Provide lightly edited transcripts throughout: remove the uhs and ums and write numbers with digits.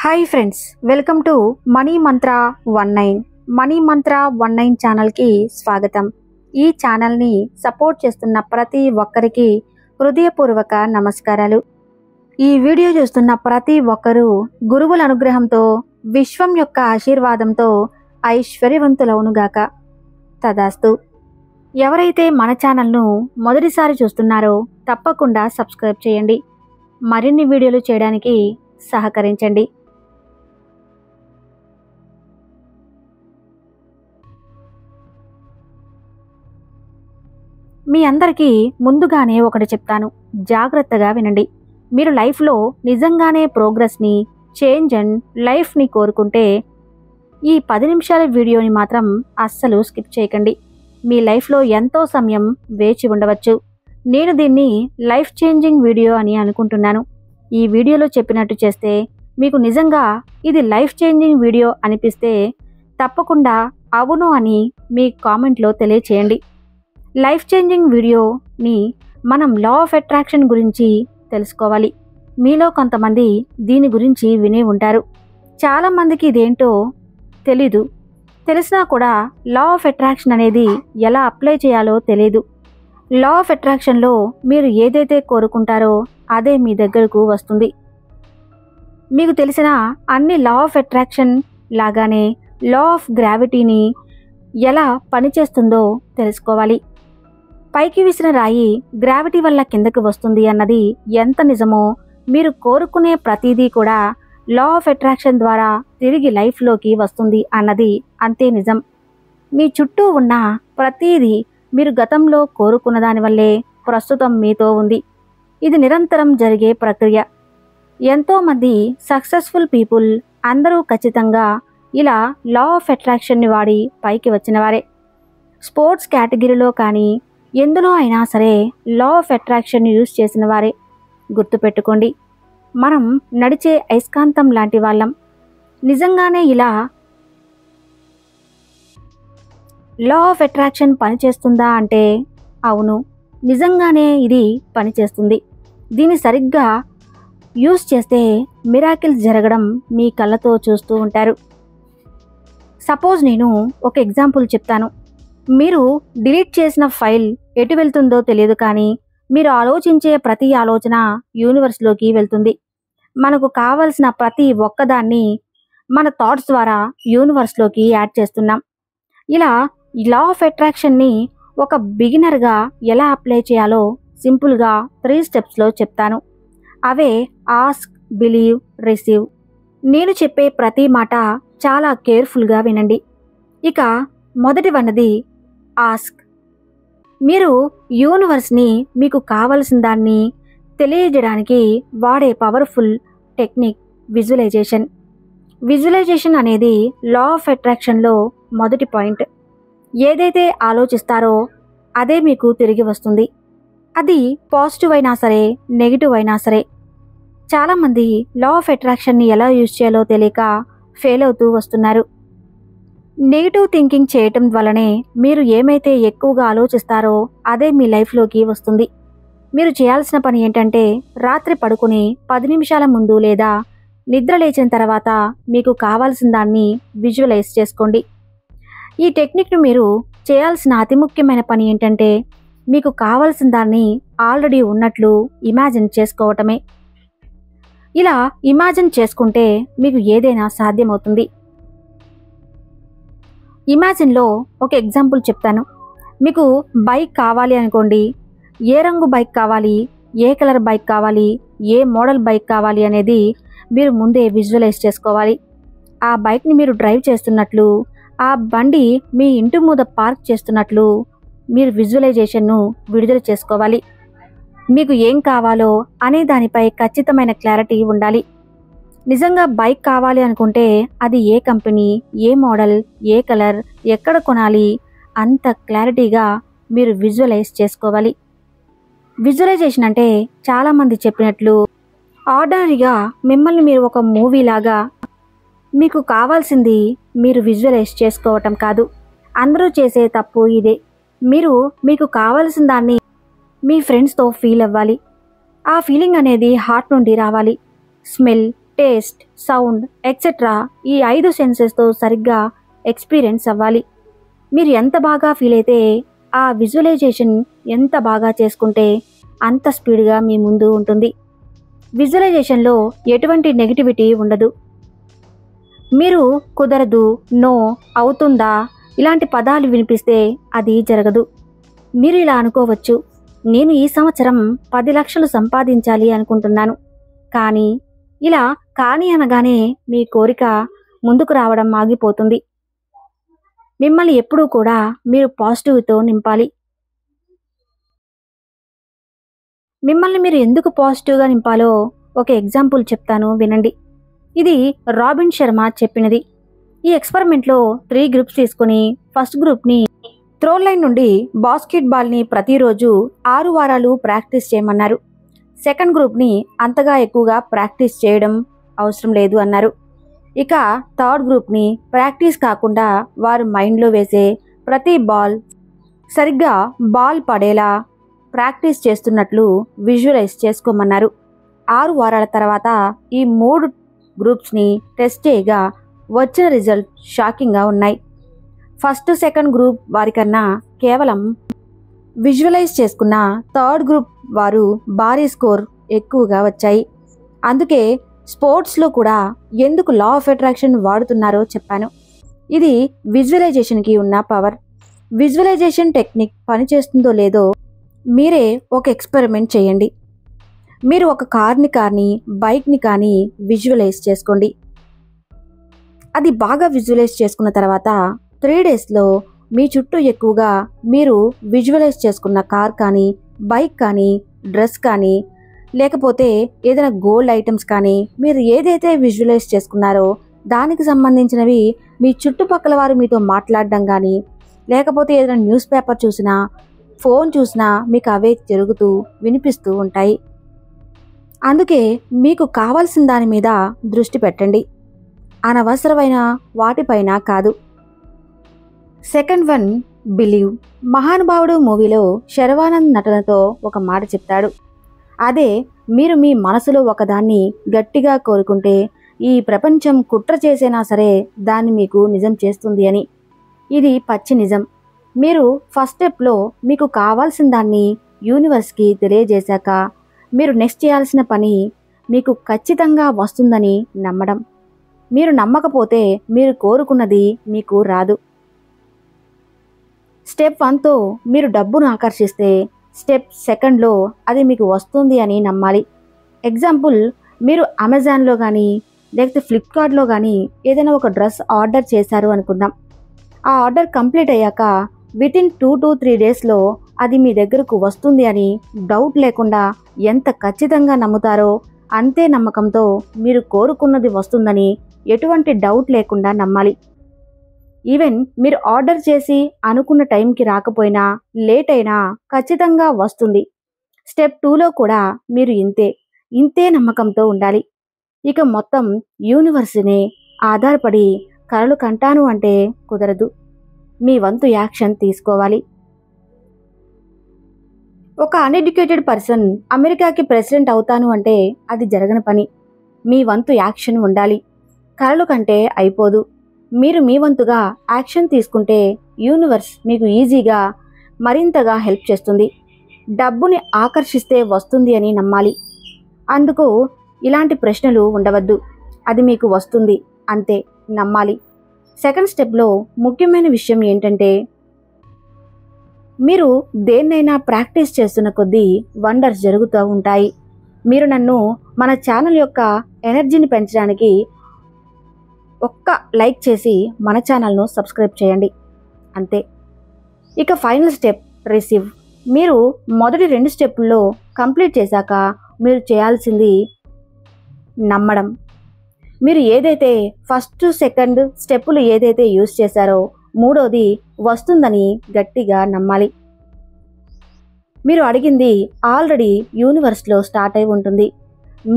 Hi friends, welcome to money Mantra 19. Money మంత్ర 19 ఛానల్కి స్వాగతం. ఈ ఛానల్ని సపోర్ట్ చేస్తున్న ప్రతి ఒక్కరికి హృదయపూర్వక నమస్కారాలు. ఈ వీడియో చూస్తున్న ప్రతి ఒక్కరూ గురువుల అనుగ్రహంతో, విశ్వం యొక్క ఆశీర్వాదంతో ఐశ్వర్యవంతులవునుగాక. తదాస్తు. ఎవరైతే మన ఛానల్ను మొదటిసారి చూస్తున్నారో తప్పకుండా సబ్స్క్రైబ్ చేయండి. మరిన్ని వీడియోలు చేయడానికి సహకరించండి. మీ అందరికీ ముందుగానే ఒకటి చెప్తాను, జాగ్రత్తగా వినండి. మీరు లైఫ్లో నిజంగానే ప్రోగ్రెస్ని, చేంజ్ అండ్ లైఫ్ని కోరుకుంటే ఈ 10 నిమిషాల వీడియోని మాత్రం అస్సలు స్కిప్ చేయకండి. మీ లైఫ్లో ఎంతో సమయం వేచి ఉండవచ్చు. నేను దీన్ని లైఫ్ చేంజింగ్ వీడియో అని అనుకుంటున్నాను. ఈ వీడియోలో చెప్పినట్టు చేస్తే మీకు నిజంగా ఇది లైఫ్ చేంజింగ్ వీడియో అనిపిస్తే తప్పకుండా అవును అని మీ కామెంట్లో తెలియచేయండి. లైఫ్ చేంజింగ్ వీడియోని మనం లా ఆఫ్ అట్రాక్షన్ గురించి తెలుసుకోవాలి. మీలో కొంతమంది దీని గురించి వినే ఉంటారు. చాలామందికి ఇదేంటో తెలీదు. తెలిసినా కూడా లా ఆఫ్ అట్రాక్షన్ అనేది ఎలా అప్లై చేయాలో తెలియదు. లా ఆఫ్ అట్రాక్షన్లో మీరు ఏదైతే కోరుకుంటారో అదే మీ దగ్గరకు వస్తుంది. మీకు తెలిసిన అన్ని లా ఆఫ్ అట్రాక్షన్ లాగానే లా ఆఫ్ గ్రావిటీని ఎలా పనిచేస్తుందో తెలుసుకోవాలి. పైకి విసిన రాయి గ్రావిటీ వల్ల కిందకి వస్తుంది అన్నది ఎంత నిజమో, మీరు కోరుకునే ప్రతిదీ కూడా లా ఆఫ్ అట్రాక్షన్ ద్వారా తిరిగి లైఫ్లోకి వస్తుంది అన్నది అంతే నిజం. మీ చుట్టూ ఉన్న ప్రతిదీ మీరు గతంలో కోరుకున్న దానివల్లే ప్రస్తుతం మీతో ఉంది. ఇది నిరంతరం జరిగే ప్రక్రియ. ఎంతోమంది సక్సెస్ఫుల్ పీపుల్ అందరూ ఖచ్చితంగా ఇలా లా ఆఫ్ అట్రాక్షన్ని వాడి పైకి వచ్చినవారే. స్పోర్ట్స్ కేటగిరీలో కానీ ఎందులో అయినా సరే లా ఆఫ్ అట్రాక్షన్ యూజ్ చేసిన వారే. గుర్తుపెట్టుకోండి, మనం నడిచే అయస్కాంతం లాంటి వాళ్ళం. నిజంగానే ఇలా లా ఆఫ్ అట్రాక్షన్ పనిచేస్తుందా అంటే అవును, నిజంగానే ఇది పనిచేస్తుంది. దీన్ని సరిగ్గా యూజ్ చేస్తే మిరాకిల్స్ జరగడం మీ కళ్ళతో చూస్తూ ఉంటారు. సపోజ్ నేను ఒక ఎగ్జాంపుల్ చెప్తాను. మీరు డిలీట్ చేసిన ఫైల్ ఎటు వెళ్తుందో తెలియదు, కానీ మీరు ఆలోచించే ప్రతి ఆలోచన యూనివర్స్లోకి వెళ్తుంది. మనకు కావలసిన ప్రతి ఒక్కదాన్ని మన థాట్స్ ద్వారా యూనివర్స్లోకి యాడ్ చేస్తున్నాం. ఇలా లా ఆఫ్ అట్రాక్షన్ని ఒక బిగినర్గా ఎలా అప్లై చేయాలో సింపుల్గా 3 స్టెప్స్లో చెప్తాను. అవే ఆస్క్, బిలీవ్, రిసీవ్. నేను చెప్పే ప్రతి మాట చాలా కేర్ఫుల్గా వినండి. ఇక మొదటివన్నది ఆస్క్. మీరు యూనివర్స్ని మీకు కావలసిన దాన్ని తెలియజేయడానికి వాడే పవర్ఫుల్ టెక్నిక్ విజువలైజేషన్. విజువలైజేషన్ అనేది లా ఆఫ్ అట్రాక్షన్లో మొదటి పాయింట్. ఏదైతే ఆలోచిస్తారో అదే మీకు తిరిగి వస్తుంది. అది పాజిటివ్ అయినా సరే, నెగిటివ్ అయినా సరే. చాలామంది లా ఆఫ్ అట్రాక్షన్ని ఎలా యూజ్ చేయాలో తెలియక ఫెయిల్ అవుతూ వస్తున్నారు. నెగిటివ్ థింకింగ్ చేయటం వల్లనే మీరు ఏమైతే ఎక్కువగా ఆలోచిస్తారో అదే మీ లైఫ్లోకి వస్తుంది. మీరు చేయాల్సిన పని ఏంటంటే రాత్రి పడుకుని 10 నిమిషాల ముందు లేదా నిద్ర లేచిన తర్వాత మీకు కావాల్సిన దాన్ని విజువలైజ్ చేసుకోండి. ఈ టెక్నిక్ను మీరు చేయాల్సిన అతి ముఖ్యమైన పని ఏంటంటే మీకు కావాల్సిన దాన్ని ఆల్రెడీ ఉన్నట్లు ఇమాజిన్ చేసుకోవటమే. ఇలా ఇమాజిన్ చేసుకుంటే మీకు ఏదైనా సాధ్యమవుతుంది. ఇమాజిన్లో ఒక ఎగ్జాంపుల్ చెప్తాను. మీకు బైక్ కావాలి అనుకోండి. ఏ రంగు బైక్ కావాలి, ఏ కలర్ బైక్ కావాలి, ఏ మోడల్ బైక్ కావాలి అనేది మీరు ముందే విజువలైజ్ చేసుకోవాలి. ఆ బైక్ని మీరు డ్రైవ్ చేస్తున్నట్లు, ఆ బండి మీ ఇంటి ముందు పార్క్ చేస్తున్నట్లు మీరు విజువలైజేషన్ను విడుదల చేసుకోవాలి. మీకు ఏం కావాలో అనే దానిపై ఖచ్చితమైన క్లారిటీ ఉండాలి. నిజంగా బైక్ కావాలి అనుకుంటే అది ఏ కంపెనీ, ఏ మోడల్, ఏ కలర్, ఎక్కడ కొనాలి అంత క్లారిటీగా మీరు విజువలైజ్ చేసుకోవాలి. విజువలైజేషన్ అంటే చాలామంది చెప్పినట్లు ఆర్డినరీగా మిమ్మల్ని మీరు ఒక మూవీ లాగా మీకు కావాల్సింది మీరు విజువలైజ్ చేసుకోవటం కాదు. అందరూ చేసే తప్పు ఇదే. మీరు మీకు కావాల్సిన దాన్ని మీ ఫ్రెండ్స్తో ఫీల్ అవ్వాలి. ఆ ఫీలింగ్ అనేది హార్ట్ నుండి రావాలి. స్మెల్, టేస్ట్, సౌండ్ ఎక్సెట్రా ఈ 5 సెన్సెస్తో సరిగ్గా ఎక్స్పీరియన్స్ అవ్వాలి. మీరు ఎంత బాగా ఫీల్ అయితే ఆ విజువలైజేషన్ ఎంత బాగా చేసుకుంటే అంత స్పీడ్గా మీ ముందు ఉంటుంది. విజువలైజేషన్లో ఎటువంటి నెగిటివిటీ ఉండదు. మీరు కుదరదు, నో, అవుతుందా ఇలాంటి పదాలు వినిపిస్తే అది జరగదు. మీరు ఇలా అనుకోవచ్చు, నేను ఈ సంవత్సరం 10 లక్షలు సంపాదించాలి అనుకుంటున్నాను. కానీ ఇలా కానీ అనగానే మీ కోరిక ముందుకు రావడం ఆగిపోతుంది. మిమ్మల్ని ఎప్పుడూ కూడా మీరు పాజిటివ్తో నింపాలి. మిమ్మల్ని మీరు ఎందుకు పాజిటివ్గా నింపాలో ఒక ఎగ్జాంపుల్ చెప్తాను వినండి. ఇది రాబిన్ శర్మ చెప్పినది. ఈ ఎక్స్పెరిమెంట్లో 3 గ్రూప్స్ తీసుకుని ఫస్ట్ గ్రూప్ని త్రో లైన్ నుండి బాస్కెట్బాల్ని ప్రతిరోజు 6 వారాలు ప్రాక్టీస్ చేయమన్నారు. సెకండ్ గ్రూప్ని అంతగా ఎక్కువగా ప్రాక్టీస్ చేయడం అవసరం లేదు అన్నారు. ఇక థర్డ్ గ్రూప్ని ప్రాక్టీస్ కాకుండా వారు మైండ్లో వేసే ప్రతి బాల్ సరిగ్గా బాల్ పడేలా ప్రాక్టీస్ చేస్తున్నట్లు విజువలైజ్ చేసుకోమన్నారు. 6 వారాల తర్వాత ఈ 3 గ్రూప్స్ని టెస్ట్ చేయగా వచ్చిన రిజల్ట్ షాకింగ్గా ఉన్నాయి. ఫస్ట్ సెకండ్ గ్రూప్ వారికన్నా కేవలం విజువలైజ్ చేసుకున్న థర్డ్ గ్రూప్ వారు భారీ స్కోర్ ఎక్కువగా వచ్చాయి. అందుకే స్పోర్ట్స్లో కూడా ఎందుకు లా ఆఫ్ అట్రాక్షన్ వాడుతున్నారో చెప్పాను. ఇది విజువలైజేషన్కి ఉన్న పవర్. విజువలైజేషన్ టెక్నిక్ పనిచేస్తుందో లేదో మీరే ఒక ఎక్స్పెరిమెంట్ చేయండి. మీరు ఒక కార్ని కానీ బైక్ని కానీ విజువలైజ్ చేసుకోండి. అది బాగా విజువలైజ్ చేసుకున్న తర్వాత 3 డేస్లో మీ చుట్టూ ఎక్కువగా మీరు విజువలైజ్ చేసుకున్న కార్ కానీ బైక్ కానీ డ్రెస్ కానీ లేకపోతే ఏదైనా గోల్డ్ ఐటమ్స్ కానీ మీరు ఏదైతే విజువలైజ్ చేసుకున్నారో దానికి సంబంధించినవి మీ చుట్టుపక్కల వారు మీతో మాట్లాడడం కానీ లేకపోతే ఏదైనా న్యూస్ పేపర్ చూసినా ఫోన్ చూసినా మీకు అవే జరుగుతూ వినిపిస్తూ ఉంటాయి. అందుకే మీకు కావాల్సిన దాని మీద దృష్టి పెట్టండి, అనవసరమైన వాటిపైన కాదు. Second one, believe. మహానుభావుడు మూవీలో శర్వానంద్ నటనతో ఒక మాట చెప్తాడు. అదే మీరు మీ మనసులో ఒకదాన్ని గట్టిగా కోరుకుంటే ఈ ప్రపంచం కుట్ర చేసినా సరే దాన్ని మీకు నిజం చేస్తుంది అని. ఇది పచ్చి నిజం. మీరు ఫస్ట్ స్టెప్లో మీకు కావాల్సిన దాన్ని యూనివర్స్కి తెలియజేశాక మీరు నెక్స్ట్ చేయాల్సిన పని మీకు ఖచ్చితంగా వస్తుందని నమ్మడం. మీరు నమ్మకపోతే మీరు కోరుకున్నది మీకు రాదు. స్టెప్ 1తో మీరు డబ్బును ఆకర్షిస్తే స్టెప్ 2లో అది మీకు వస్తుంది అని నమ్మాలి. ఎగ్జాంపుల్, మీరు అమెజాన్లో కానీ లేకపోతే ఫ్లిప్కార్ట్లో కానీ ఏదైనా ఒక డ్రెస్ ఆర్డర్ చేశారు అనుకుందాం. ఆ ఆర్డర్ కంప్లీట్ అయ్యాక వితిన్ 2 to 3 డేస్లో అది మీ దగ్గరకు వస్తుంది అని డౌట్ లేకుండా ఎంత ఖచ్చితంగా నమ్ముతారో అంతే నమ్మకంతో మీరు కోరుకున్నది వస్తుందని ఎటువంటి డౌట్ లేకుండా నమ్మాలి. ఈవెన్ మీరు ఆర్డర్ చేసి అనుకున్న టైంకి రాకపోయినా లేట్ అయినా ఖచ్చితంగా వస్తుంది. స్టెప్ 2లో కూడా మీరు ఇంతే నమ్మకంతో ఉండాలి. ఇక మొత్తం యూనివర్స్ని ఆధారపడి కలలు కంటాను అంటే కుదరదు. మీ వంతు యాక్షన్ తీసుకోవాలి. ఒక అన్ఎడ్యుకేటెడ్ పర్సన్ అమెరికాకి ప్రెసిడెంట్ అవుతాను అంటే అది జరగని పని. మీ వంతు యాక్షన్ ఉండాలి. కలలు కంటే అయిపోదు. మీరు మీ వంతుగా యాక్షన్ తీసుకుంటే యూనివర్స్ మీకు ఈజీగా మరింతగా హెల్ప్ చేస్తుంది. డబ్బుని ఆకర్షిస్తే వస్తుంది అని నమ్మాలి. అందుకు ఇలాంటి ప్రశ్నలు ఉండవద్దు. అది మీకు వస్తుంది అంతే నమ్మాలి. సెకండ్ స్టెప్లో ముఖ్యమైన విషయం ఏంటంటే మీరు దేన్నైనా ప్రాక్టీస్ చేస్తున్న కొద్దీ వండర్స్ జరుగుతూ ఉంటాయి. మీరు నన్ను మన ఛానల్ యొక్క ఎనర్జీని పెంచడానికి ఒక్క లైక్ చేసి మన ఛానల్ను సబ్స్క్రైబ్ చేయండి అంతే. ఇక ఫైనల్ స్టెప్, రిసీవ్. మీరు మొదటి 2 స్టెప్పుల్లో కంప్లీట్ చేశాక మీరు చేయాల్సింది నమ్మడం. మీరు ఏదైతే ఫస్ట్ సెకండ్ స్టెప్పులు ఏదైతే యూజ్ చేశారో మూడోది వస్తుందని గట్టిగా నమ్మాలి. మీరు అడిగింది ఆల్రెడీ యూనివర్స్లో స్టార్ట్ అయి ఉంటుంది.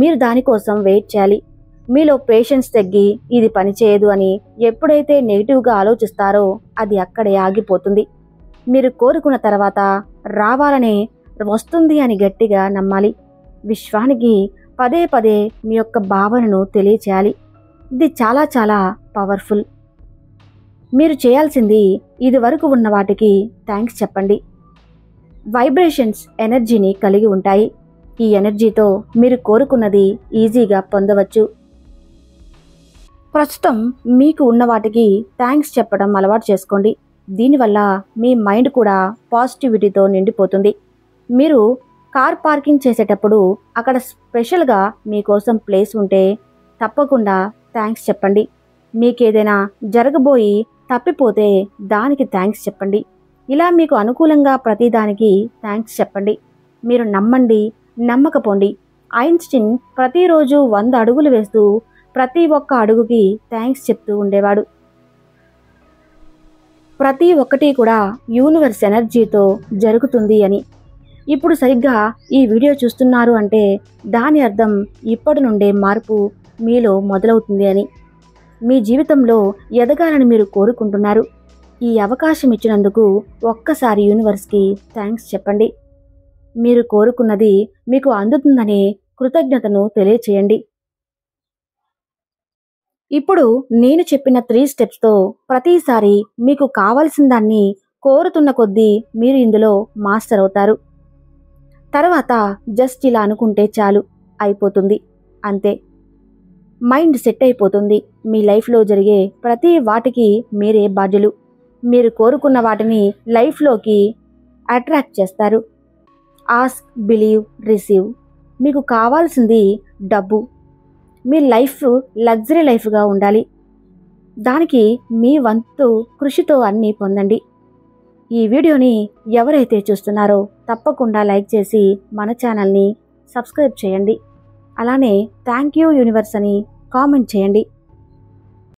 మీరు దానికోసం వెయిట్ చేయాలి. మీలో పేషెన్స్ తగ్గి ఇది పనిచేయదు అని ఎప్పుడైతే నెగిటివ్గా ఆలోచిస్తారో అది అక్కడే ఆగిపోతుంది. మీరు కోరుకున్న తర్వాత రావాలనే వస్తుంది అని గట్టిగా నమ్మాలి. విశ్వానికి పదే పదే మీ యొక్క భావనను తెలియచేయాలి. ఇది చాలా చాలా పవర్ఫుల్. మీరు చేయాల్సింది ఇది వరకు ఉన్న వాటికి థ్యాంక్స్ చెప్పండి. వైబ్రేషన్స్ ఎనర్జీని కలిగి ఉంటాయి. ఈ ఎనర్జీతో మీరు కోరుకున్నది ఈజీగా పొందవచ్చు. ప్రస్తుతం మీకు ఉన్న వాటికి థ్యాంక్స్ చెప్పడం అలవాటు చేసుకోండి. దీనివల్ల మీ మైండ్ కూడా పాజిటివిటీతో నిండిపోతుంది. మీరు కార్ పార్కింగ్ చేసేటప్పుడు అక్కడ స్పెషల్గా మీకోసం ప్లేస్ ఉంటే తప్పకుండా థ్యాంక్స్ చెప్పండి. మీకేదైనా జరగబోయి తప్పిపోతే దానికి థ్యాంక్స్ చెప్పండి. ఇలా మీకు అనుకూలంగా ప్రతిదానికి థ్యాంక్స్ చెప్పండి. మీరు నమ్మండి, నమ్మకపోండి. ఐన్స్టీన్ ప్రతిరోజు 100 అడుగులు వేస్తూ ప్రతి ఒక్క అడుగుకి థ్యాంక్స్ చెప్తూ ఉండేవాడు. ప్రతి ఒక్కటి కూడా యూనివర్స్ ఎనర్జీతో జరుగుతుంది అని. ఇప్పుడు సరిగ్గా ఈ వీడియో చూస్తున్నారు అంటే దాని అర్థం ఇప్పటి నుండే మార్పు మీలో మొదలవుతుంది అని. మీ జీవితంలో ఎదగాలని మీరు కోరుకుంటున్నారు. ఈ అవకాశం ఇచ్చినందుకు ఒక్కసారి యూనివర్స్కి థ్యాంక్స్ చెప్పండి. మీరు కోరుకున్నది మీకు అందుతుందనే కృతజ్ఞతను తెలియచేయండి. ఇప్పుడు నేను చెప్పిన 3 స్టెప్స్తో ప్రతిసారి మీకు కావలసిన దాన్ని కోరుతున్న కొద్దీ మీరు ఇందులో మాస్టర్ అవుతారు. తర్వాత జస్ట్ ఇలా అనుకుంటే చాలు, అయిపోతుంది. అంతే, మైండ్ సెట్ అయిపోతుంది. మీ లైఫ్లో జరిగే ప్రతి వాటికి మీరే బాధ్యులు. మీరు కోరుకున్న వాటిని లైఫ్లోకి అట్రాక్ట్ చేస్తారు. Ask, believe, receive. మీకు కావాల్సింది డబ్బు. మీ లైఫ్ లగ్జరీ లైఫ్గా ఉండాలి. దానికి మీ వంతు కృషితో అన్నీ పొందండి. ఈ వీడియోని ఎవరైతే చూస్తున్నారో తప్పకుండా లైక్ చేసి మన ఛానల్ని సబ్స్క్రైబ్ చేయండి. అలానే థ్యాంక్ యూ యూనివర్స్ అని కామెంట్ చేయండి.